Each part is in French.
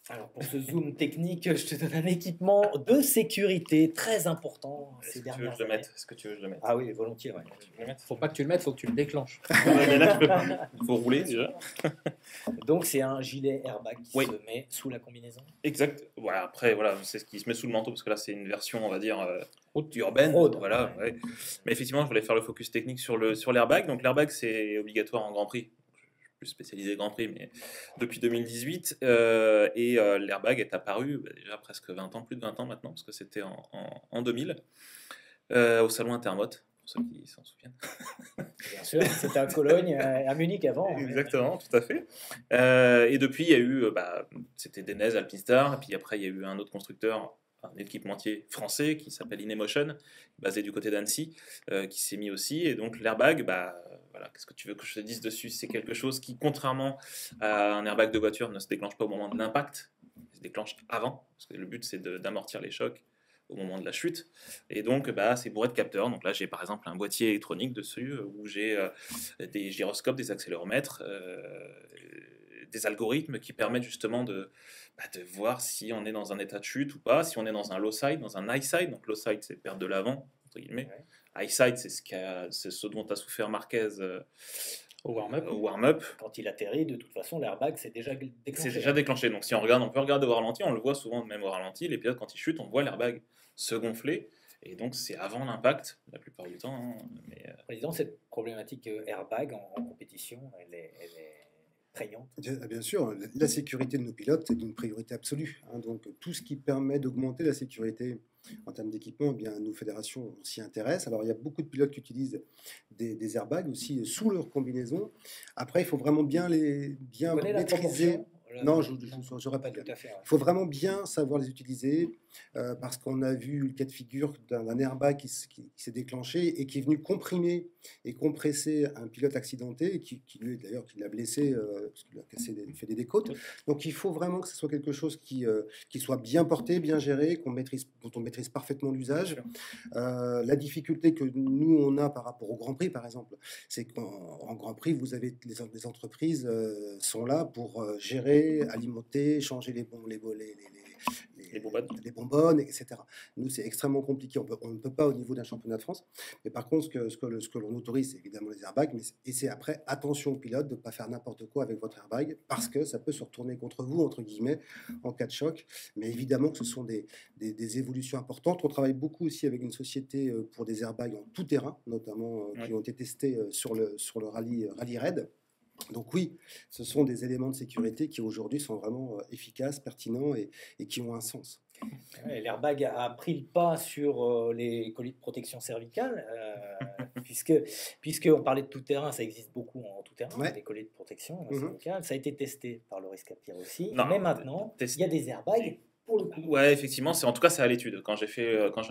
Alors pour ce zoom technique, je te donne un équipement de sécurité très important ces Est-ce que tu veux que dernières je le années. mette? Est-ce que tu veux que je le mette? Ah oui, volontiers, ouais. Tu veux que je le mette? Faut pas que tu le mettes, faut que tu le déclenches. Ouais, mais là, je peux pas. Il faut rouler déjà. Donc c'est un gilet airbag qui Oui. se met sous la combinaison. Exact. Voilà, après, voilà, c'est ce qui se met sous le manteau, parce que là, c'est une version, on va dire, Haute. urbaine. Fraude. Voilà, Ouais. ouais. Mais effectivement, je voulais faire le focus technique sur l'airbag. Donc, l'airbag, c'est obligatoire en Grand Prix. Je suis plus spécialisé Grand Prix, mais depuis 2018. L'airbag est apparu déjà presque 20 ans, plus de 20 ans maintenant, parce que c'était en 2000, au salon Intermote, pour ceux qui s'en souviennent. Bien sûr, c'était à Cologne, à Munich avant. Exactement, tout à fait. Et depuis, il y a eu, c'était Denez, Alpinstar, et puis après, il y a eu un autre constructeur, un équipementier français qui s'appelle Inemotion, basé du côté d'Annecy, qui s'est mis aussi. Et donc, l'airbag, voilà, qu'est-ce que tu veux que je te dise dessus? C'est quelque chose qui, contrairement à un airbag de voiture, ne se déclenche pas au moment de l'impact, il se déclenche avant, parce que le but, c'est d'amortir les chocs au moment de la chute. Et donc, c'est bourré de capteurs. Donc là, j'ai par exemple un boîtier électronique dessus où j'ai des gyroscopes, des accéléromètres, des algorithmes qui permettent justement de voir si on est dans un état de chute ou pas, si on est dans un low side, dans un high side. Donc low side, c'est perte de l'avant, entre guillemets. Ouais. High side, c'est ce dont a souffert Marquez Au warm-up. au warm-up. Quand il atterrit, de toute façon, l'airbag c'est déjà déclenché. C'est déjà déclenché. Donc si on regarde, on peut regarder au ralenti, on le voit souvent même au ralenti. Les pilotes, quand ils chutent, on voit l'airbag se gonfler. Et donc c'est avant l'impact, la plupart du temps. Hein, mais, Président, cette problématique airbag en compétition, elle est prégnante. Bien sûr, la sécurité de nos pilotes est une priorité absolue. Hein. Donc tout ce qui permet d'augmenter la sécurité en termes d'équipement, eh bien, nos fédérations s'y intéressent. Alors il y a beaucoup de pilotes qui utilisent des airbags aussi sous leur combinaison. Après, il faut vraiment bien Tu connais la maîtriser. proportion? Non, je n'aurais pas Pas dit. tout à fait. Ouais. Il faut vraiment bien savoir les utiliser parce qu'on a vu le cas de figure d'un airbag qui s'est déclenché et qui est venu comprimer et compresser un pilote accidenté et qui lui d'ailleurs qui l'a blessé parce qu'il a fait des décôtes. Donc il faut vraiment que ce soit quelque chose qui soit bien porté, bien géré, dont on maîtrise parfaitement l'usage. La difficulté que nous on a par rapport au Grand Prix par exemple, c'est qu'en Grand Prix vous avez les entreprises sont là pour gérer, alimenter, changer les bonbonnes, etc. Nous, c'est extrêmement compliqué. On ne peut pas au niveau d'un championnat de France. Mais par contre, ce que l'on autorise, c'est évidemment les airbags. Et c'est après, attention aux pilotes de ne pas faire n'importe quoi avec votre airbag parce que ça peut se retourner contre vous, entre guillemets, en cas de choc. Mais évidemment que ce sont des évolutions importantes. On travaille beaucoup aussi avec une société pour des airbags en tout terrain, notamment qui ont été testés sur le rallye Raid. Donc oui, ce sont des éléments de sécurité qui aujourd'hui sont vraiment efficaces, pertinents et qui ont un sens. Ouais, l'airbag a pris le pas sur les colis de protection cervicale, puisque on parlait de tout terrain, ça existe beaucoup en tout terrain, Ouais. les colis de protection cervicale. Ça a été testé par le Rescapir aussi, Non, mais maintenant, il y a des airbags pour le coup. Ouais, effectivement, en tout cas, c'est à l'étude. Quand j'ai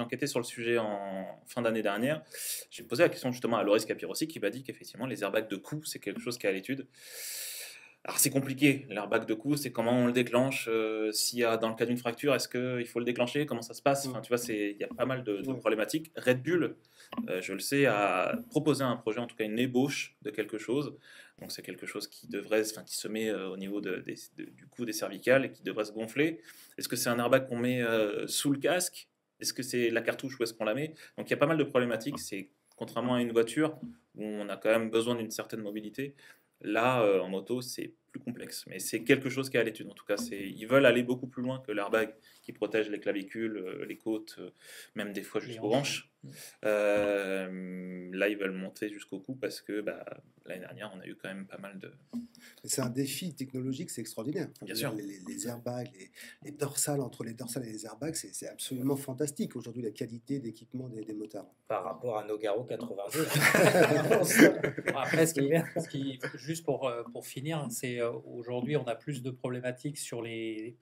enquêté sur le sujet en fin d'année dernière, j'ai posé la question justement à Loris Capirossi qui m'a dit qu'effectivement, les airbags de coup, c'est quelque chose qui est à l'étude. Alors c'est compliqué, l'airbag de coup, c'est comment on le déclenche, s'il y a dans le cas d'une fracture, est-ce qu'il faut le déclencher, comment ça se passe, enfin, tu vois, il y a pas mal de problématiques. Red Bull, je le sais, a proposé un projet, en tout cas une ébauche de quelque chose, donc c'est quelque chose qui se met au niveau du cou des cervicales et qui devrait se gonfler. Est-ce que c'est un airbag qu'on met sous le casque? Est-ce que c'est la cartouche, où est-ce qu'on la met? Donc il y a pas mal de problématiques, c'est contrairement à une voiture où on a quand même besoin d'une certaine mobilité. Là, en moto, c'est plus complexe. Mais c'est quelque chose qui est à l'étude. En tout cas, ils veulent aller beaucoup plus loin que l'airbag qui protège les clavicules, les côtes, même des fois jusqu'aux hanches. Là, ils veulent monter jusqu'au cou parce que l'année dernière, on a eu quand même pas mal de... C'est un défi technologique, c'est extraordinaire. Bien sûr. Les airbags, les dorsales, entre les dorsales et les airbags, c'est absolument fantastique aujourd'hui la qualité d'équipement des motards. Par rapport à Nogaro 82. Après, juste pour finir, c'est aujourd'hui, on a plus de problématiques sur les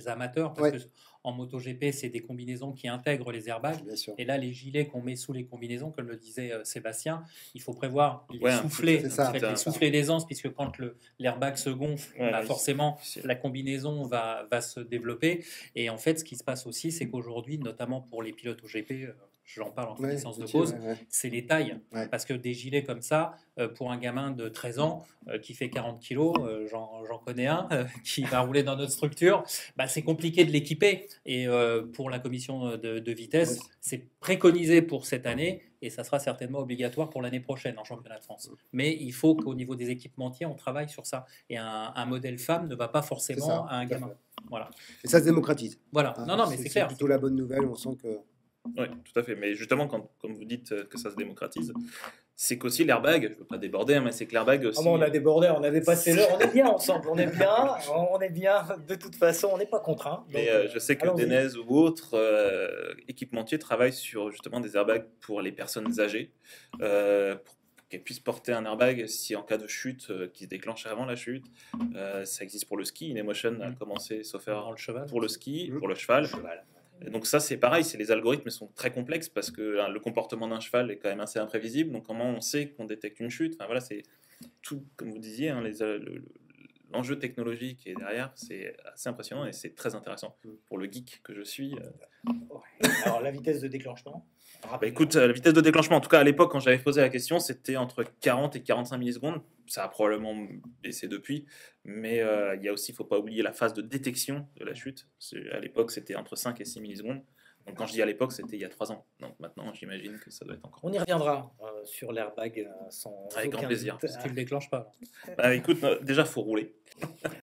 amateurs, parce qu'en MotoGP, c'est des combinaisons qui intègrent les airbags. Bien sûr. Et là, les gilets qu'on met sous les combinaisons, comme le disait Sébastien, il faut prévoir les soufflets d'aisance, puisque quand l'airbag se gonfle, forcément, la combinaison va se développer. Et en fait, ce qui se passe aussi, c'est qu'aujourd'hui, notamment pour les pilotes au GP, j'en parle en Ouais, connaissance de ok, cause, ouais. c'est les tailles. Ouais. Parce que des gilets comme ça, pour un gamin de 13 ans qui fait 40 kilos, j'en connais un qui va rouler dans notre structure, bah, c'est compliqué de l'équiper. Et pour la commission de vitesse, Ouais. c'est préconisé pour cette année et ça sera certainement obligatoire pour l'année prochaine en championnat de France. Mais il faut qu'au niveau des équipementiers, on travaille sur ça. Et un modèle femme ne va pas forcément ça, à un tout à gamin. fait. Voilà. Et ça se démocratise. Voilà. Hein, Non, mais c'est clair. plutôt la bonne nouvelle. On sent que. Oui, tout à fait. Mais justement, comme vous dites que ça se démocratise, c'est qu'aussi l'airbag, je ne veux pas déborder, hein, mais c'est que l'airbag aussi. Ah bon, on a débordé, on a dépassé l'heure, on est bien ensemble, on est bien, de toute façon, on n'est pas contraint. Mais je sais que allons-y. Denez ou autres équipementiers travaillent sur justement des airbags pour les personnes âgées, pour qu'elles puissent porter un airbag si en cas de chute qui se déclenche avant la chute. Ça existe pour le ski. InEmotion a commencé, sauf Dans erreur, le cheval. pour le ski, Mhm. pour le cheval. Cheval. Et donc ça c'est pareil, les algorithmes sont très complexes parce que le comportement d'un cheval est quand même assez imprévisible. Donc comment on sait qu'on détecte une chute? Enfin voilà, c'est tout comme vous disiez, hein, l'enjeu technologique qui est derrière, c'est assez impressionnant et c'est très intéressant pour le geek que je suis. Ouais. Alors, la vitesse de déclenchement. Bah écoute, la vitesse de déclenchement, en tout cas à l'époque quand j'avais posé la question, c'était entre 40 et 45 millisecondes. Ça a probablement baissé depuis, mais il y a aussi, il ne faut pas oublier la phase de détection de la chute. À l'époque, c'était entre 5 et 6 millisecondes. Donc quand je dis à l'époque, c'était il y a 3 ans. Donc maintenant, j'imagine que ça doit être encore. On y reviendra sur l'airbag sans Avec grand aucun plaisir. doute. Tu ne le déclenches pas. Bah écoute, déjà, il faut rouler.